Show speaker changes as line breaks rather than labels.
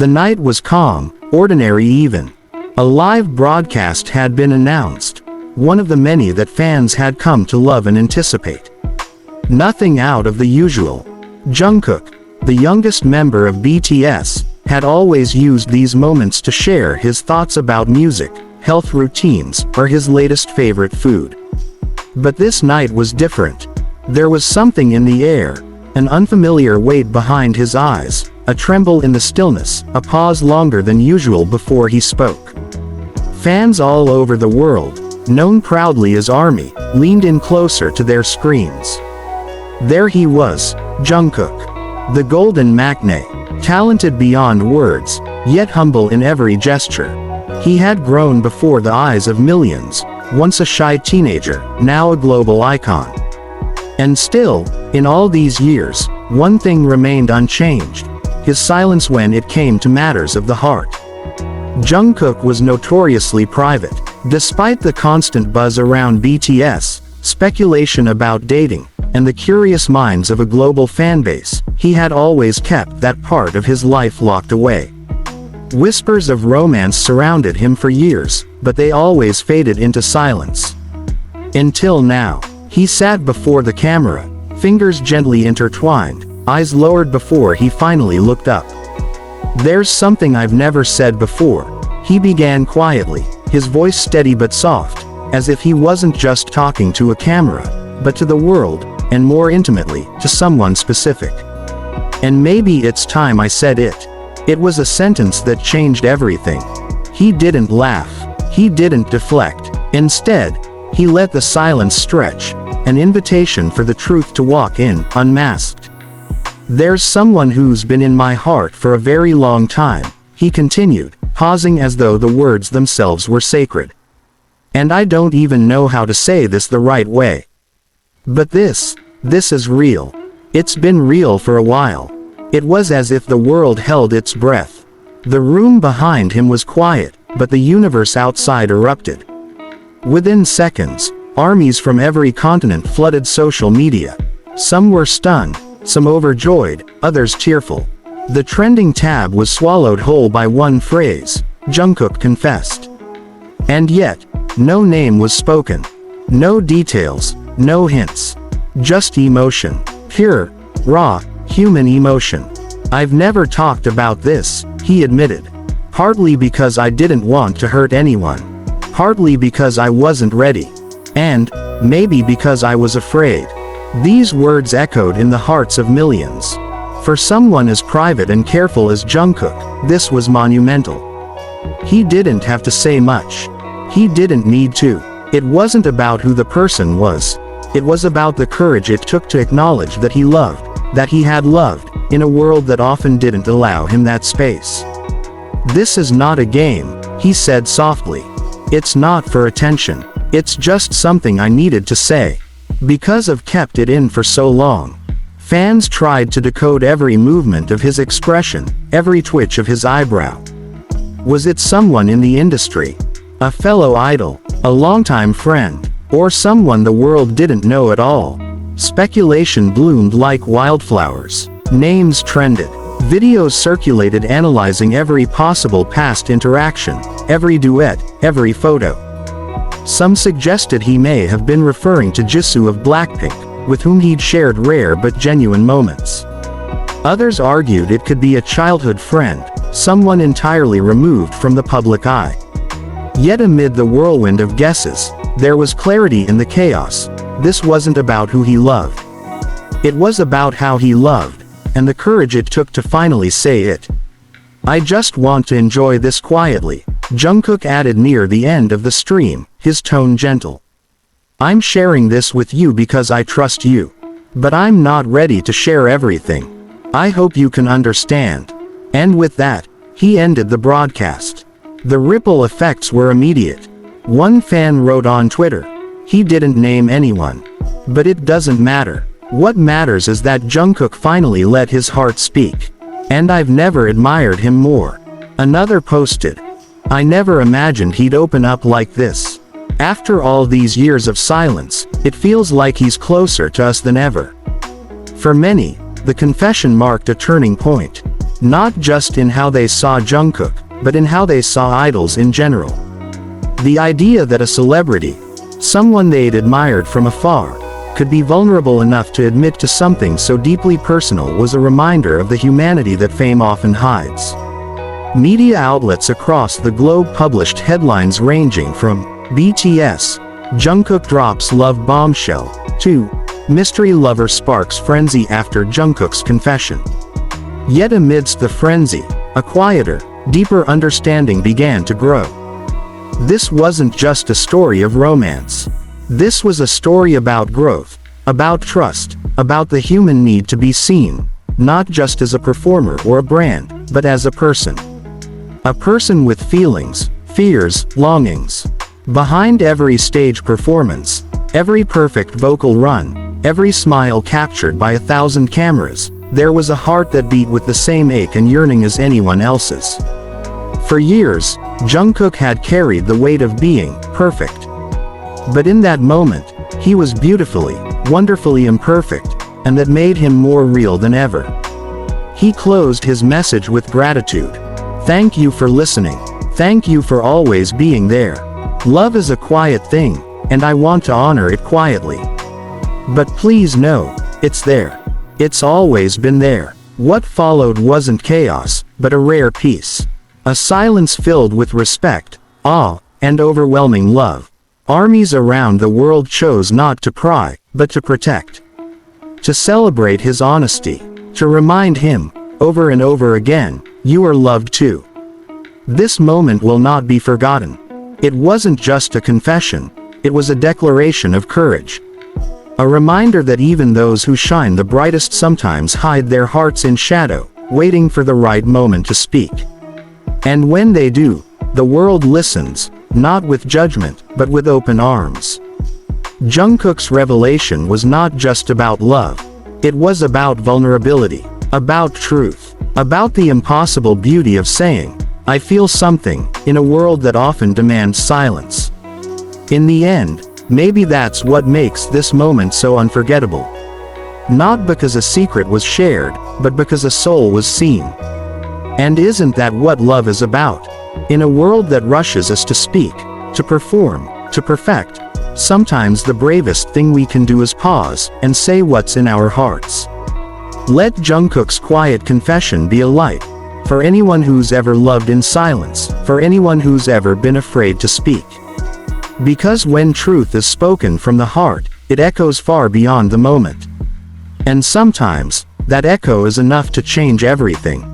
The night was calm, ordinary even. A live broadcast had been announced, one of the many that fans had come to love and anticipate. Nothing out of the usual. Jungkook, the youngest member of BTS, had always used these moments to share his thoughts about music, health routines, or his latest favorite food. But this night was different. There was something in the air, an unfamiliar weight behind his eyes, a tremble in the stillness, a pause longer than usual before he spoke. Fans all over the world, known proudly as ARMY, leaned in closer to their screens. There he was, Jungkook, the golden matinee, talented beyond words, yet humble in every gesture. He had grown before the eyes of millions, once a shy teenager, now a global icon. And still, in all these years, one thing remained unchanged: his silence when it came to matters of the heart. Jungkook was notoriously private. Despite the constant buzz around BTS, speculation about dating, and the curious minds of a global fanbase, he had always kept that part of his life locked away. Whispers of romance surrounded him for years, but they always faded into silence. Until now. He sat before the camera, fingers gently intertwined, eyes lowered before he finally looked up. "There's something I've never said before," he began quietly, his voice steady but soft, as if he wasn't just talking to a camera, but to the world, and more intimately, to someone specific. "And maybe it's time I said it." It was a sentence that changed everything. He didn't laugh. He didn't deflect. Instead, he let the silence stretch, an invitation for the truth to walk in, unmasked. "There's someone who's been in my heart for a very long time," he continued, pausing as though the words themselves were sacred. "And I don't even know how to say this the right way. But this is real. It's been real for a while." It was as if the world held its breath. The room behind him was quiet, but the universe outside erupted. Within seconds, armies from every continent flooded social media. Some were stunned, some overjoyed, others tearful. The trending tab was swallowed whole by one phrase: Jungkook confessed. And yet, no name was spoken. No details, no hints. Just emotion. Pure, raw, human emotion. "I've never talked about this," he admitted. "Partly because I didn't want to hurt anyone. Partly because I wasn't ready. And, maybe because I was afraid." These words echoed in the hearts of millions. For someone as private and careful as Jungkook, this was monumental. He didn't have to say much. He didn't need to. It wasn't about who the person was. It was about the courage it took to acknowledge that he loved, that he had loved, in a world that often didn't allow him that space. "This is not a game," he said softly. "It's not for attention. It's just something I needed to say." Because I've kept it in for so long. Fans tried to decode every movement of his expression, every twitch of his eyebrow. Was it someone in the industry? A fellow idol? A longtime friend? Or someone the world didn't know at all? Speculation bloomed like wildflowers. Names trended. Videos circulated analyzing every possible past interaction, every duet, every photo. Some suggested he may have been referring to Jisoo of Blackpink, with whom he'd shared rare but genuine moments. Others argued it could be a childhood friend, someone entirely removed from the public eye. Yet amid the whirlwind of guesses, there was clarity in the chaos. This wasn't about who he loved. It was about how he loved, and the courage it took to finally say it. "I just want to enjoy this quietly," Jungkook added near the end of the stream, his tone gentle. "I'm sharing this with you because I trust you. But I'm not ready to share everything. I hope you can understand." And with that, he ended the broadcast. The ripple effects were immediate. One fan wrote on Twitter. He didn't name anyone. But it doesn't matter. What matters is that Jungkook finally let his heart speak. And I've never admired him more. Another posted. I never imagined he'd open up like this. After all these years of silence, it feels like he's closer to us than ever. For many, the confession marked a turning point. Not just in how they saw Jungkook, but in how they saw idols in general. The idea that a celebrity, someone they'd admired from afar, could be vulnerable enough to admit to something so deeply personal was a reminder of the humanity that fame often hides. Media outlets across the globe published headlines ranging from BTS Jungkook drops love bombshell to mystery lover sparks frenzy after Jungkook's confession. Yet amidst the frenzy, a quieter, deeper understanding began to grow. This wasn't just a story of romance. This was a story about growth, about trust, about the human need to be seen, not just as a performer or a brand, but as a person. A person with feelings, fears, longings. Behind every stage performance, every perfect vocal run, every smile captured by 1,000 cameras, there was a heart that beat with the same ache and yearning as anyone else's. For years, Jungkook had carried the weight of being perfect. But in that moment, he was beautifully, wonderfully imperfect, and that made him more real than ever. He closed his message with gratitude. Thank you for listening. Thank you for always being there. Love is a quiet thing, and I want to honor it quietly. But please know, it's there. It's always been there. What followed wasn't chaos, but a rare peace. A silence filled with respect, awe, and overwhelming love. Armies around the world chose not to pry, but to protect. To celebrate his honesty. To remind him, over and over again, you are loved too. This moment will not be forgotten. It wasn't just a confession, it was a declaration of courage. A reminder that even those who shine the brightest sometimes hide their hearts in shadow, waiting for the right moment to speak. And when they do, the world listens, not with judgment, but with open arms. Jungkook's revelation was not just about love. It was about vulnerability, about truth, about the impossible beauty of saying, I feel something, in a world that often demands silence. In the end, maybe that's what makes this moment so unforgettable. Not because a secret was shared, but because a soul was seen. And isn't that what love is about? In a world that rushes us to speak, to perform, to perfect, sometimes the bravest thing we can do is pause and say what's in our hearts. Let Jungkook's quiet confession be a light, for anyone who's ever loved in silence, for anyone who's ever been afraid to speak. Because when truth is spoken from the heart, it echoes far beyond the moment. And sometimes, that echo is enough to change everything.